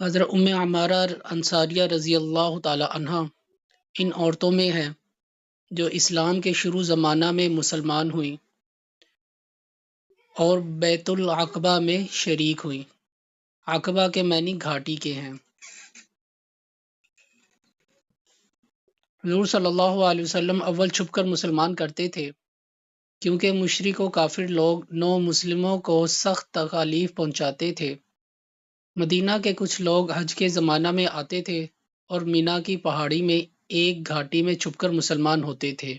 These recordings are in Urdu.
حضرت ام عمارہ انصاریہ رضی اللہ تعالی عنہ ان عورتوں میں ہیں جو اسلام کے شروع زمانہ میں مسلمان ہوئیں اور بیت العقبہ میں شریک ہوئیں۔ عقبہ کے معنی گھاٹی کے ہیں۔ حضور صلی اللہ علیہ وسلم اول چھپ کر مسلمان کرتے تھے کیونکہ مشرک و کافر لوگ نو مسلموں کو سخت تکالیف پہنچاتے تھے۔ مدینہ کے کچھ لوگ حج کے زمانہ میں آتے تھے اور مینا کی پہاڑی میں ایک گھاٹی میں چھپ کر مسلمان ہوتے تھے۔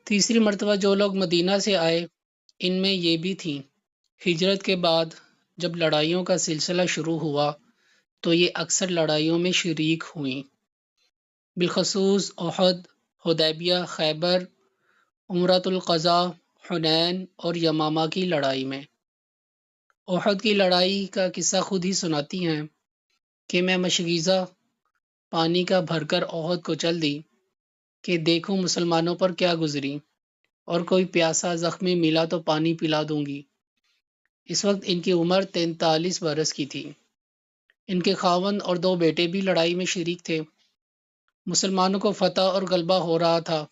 تیسری مرتبہ جو لوگ مدینہ سے آئے ان میں یہ بھی تھیں۔ ہجرت کے بعد جب لڑائیوں کا سلسلہ شروع ہوا تو یہ اکثر لڑائیوں میں شریک ہوئیں، بالخصوص احد، حدیبیہ، خیبر، عمرۃ القضا، حنین اور یمامہ کی لڑائی میں۔ احد کی لڑائی کا قصہ خود ہی سناتی ہیں کہ میں مشکیزہ پانی کا بھر کر احد کو چل دی کہ دیکھوں مسلمانوں پر کیا گزری، اور کوئی پیاسا زخمی ملا تو پانی پلا دوں گی۔ اس وقت ان کی عمر 43 برس کی تھی۔ ان کے خاوند اور 2 بیٹے بھی لڑائی میں شریک تھے۔ مسلمانوں کو فتح اور غلبہ ہو رہا تھا،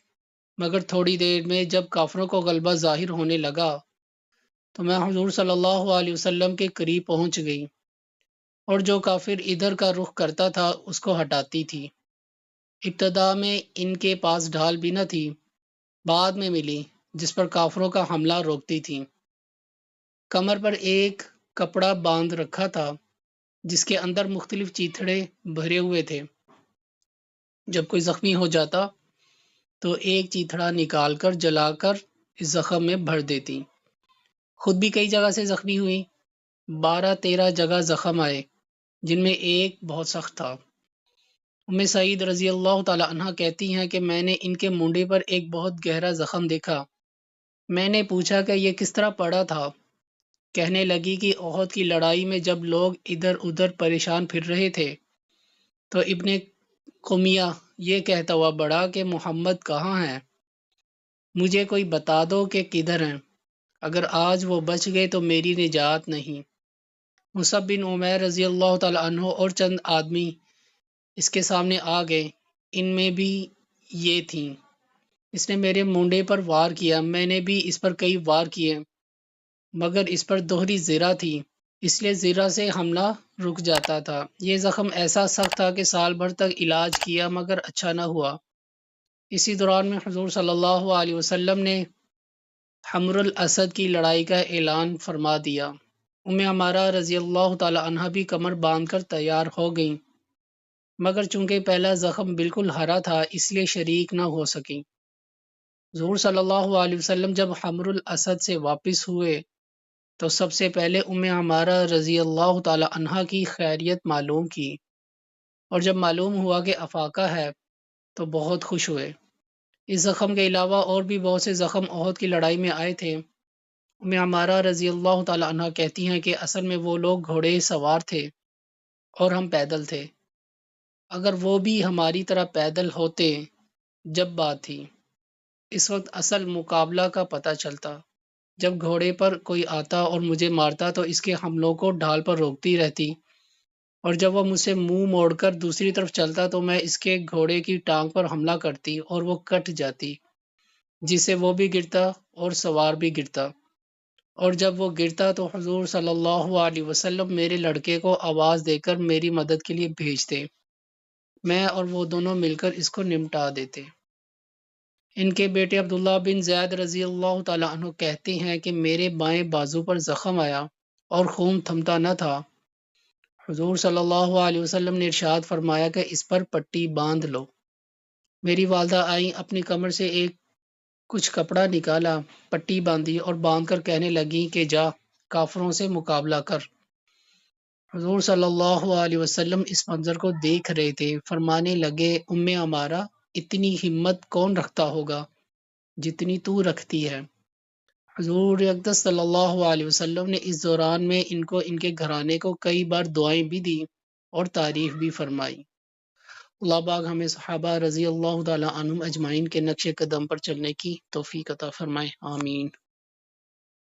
مگر تھوڑی دیر میں جب کافروں کو غلبہ ظاہر ہونے لگا تو میں حضور صلی اللہ علیہ وسلم کے قریب پہنچ گئی اور جو کافر ادھر کا رخ کرتا تھا اس کو ہٹاتی تھی۔ ابتدا میں ان کے پاس ڈھال بھی نہ تھی، بعد میں ملی جس پر کافروں کا حملہ روکتی تھی۔ کمر پر ایک کپڑا باندھ رکھا تھا جس کے اندر مختلف چیتھڑے بھرے ہوئے تھے۔ جب کوئی زخمی ہو جاتا تو ایک چیتھڑا نکال کر جلا کر اس زخم میں بھر دیتی۔ خود بھی کئی جگہ سے زخمی ہوئی، 12-13 جگہ زخم آئے جن میں ایک بہت سخت تھا۔ ام سعید رضی اللہ تعالی عنہ کہتی ہیں کہ میں نے ان کے مونڈے پر ایک بہت گہرا زخم دیکھا۔ میں نے پوچھا کہ یہ کس طرح پڑا تھا؟ کہنے لگی کہ احد کی لڑائی میں جب لوگ ادھر ادھر پریشان پھر رہے تھے تو ابن قمیہ یہ کہتا ہوا بڑھا کہ محمد کہاں ہیں؟ مجھے کوئی بتا دو کہ کدھر ہیں، اگر آج وہ بچ گئے تو میری نجات نہیں۔ مصعب بن عمیر رضی اللہ تعالی عنہ اور چند آدمی اس کے سامنے آ گئے، ان میں بھی یہ تھیں۔ اس نے میرے مونڈے پر وار کیا، میں نے بھی اس پر کئی وار کیے، مگر اس پر دوہری زرہ تھی، اس لیے زرہ سے حملہ رک جاتا تھا۔ یہ زخم ایسا سخت تھا کہ سال بھر تک علاج کیا مگر اچھا نہ ہوا۔ اسی دوران میں حضور صلی اللہ علیہ وسلم نے حمر الاسد کی لڑائی کا اعلان فرما دیا۔ ام عمارہ رضی اللہ تعالی عنہ بھی کمر باندھ کر تیار ہو گئیں، مگر چونکہ پہلا زخم بالکل ہرا تھا اس لیے شریک نہ ہو سکیں۔ حضور صلی اللہ علیہ وسلم جب حمر الاسد سے واپس ہوئے تو سب سے پہلے ام عمارہ رضی اللہ تعالی عنہ کی خیریت معلوم کی، اور جب معلوم ہوا کہ افاقہ ہے تو بہت خوش ہوئے۔ اس زخم کے علاوہ اور بھی بہت سے زخم احد کی لڑائی میں آئے تھے۔ ام عمارہ رضی اللہ تعالی عنہ کہتی ہیں کہ اصل میں وہ لوگ گھوڑے سوار تھے اور ہم پیدل تھے۔ اگر وہ بھی ہماری طرح پیدل ہوتے جب بات تھی، اس وقت اصل مقابلہ کا پتہ چلتا۔ جب گھوڑے پر کوئی آتا اور مجھے مارتا تو اس کے حملوں کو ڈھال پر روکتی رہتی، اور جب وہ مجھ سے منہ موڑ کر دوسری طرف چلتا تو میں اس کے گھوڑے کی ٹانگ پر حملہ کرتی اور وہ کٹ جاتی، جس سے وہ بھی گرتا اور سوار بھی گرتا، اور جب وہ گرتا تو حضور صلی اللہ علیہ وسلم میرے لڑکے کو آواز دے کر میری مدد کے لیے بھیجتے، میں اور وہ دونوں مل کر اس کو نمٹا دیتے۔ ان کے بیٹے عبداللہ بن زید رضی اللہ تعالی عنہ کہتے ہیں کہ میرے بائیں بازو پر زخم آیا اور خون تھمتا نہ تھا۔ حضور صلی اللہ علیہ وسلم نے ارشاد فرمایا کہ اس پر پٹی باندھ لو۔ میری والدہ آئیں، اپنی کمر سے ایک کچھ کپڑا نکالا، پٹی باندھی اور باندھ کر کہنے لگیں کہ جا کافروں سے مقابلہ کر۔ حضور صلی اللہ علیہ وسلم اس منظر کو دیکھ رہے تھے، فرمانے لگے ام عمارہ اتنی ہمت کون رکھتا ہوگا جتنی تو رکھتی ہے۔ حضور اقدس صلی اللہ علیہ وسلم نے اس دوران میں ان کو ان کے گھرانے کو کئی بار دعائیں بھی دی اور تعریف بھی فرمائی۔ اللہ پاک ہمیں صحابہ رضی اللہ تعالی عنہم اجمعین کے نقش قدم پر چلنے کی توفیق عطا فرمائے، آمین۔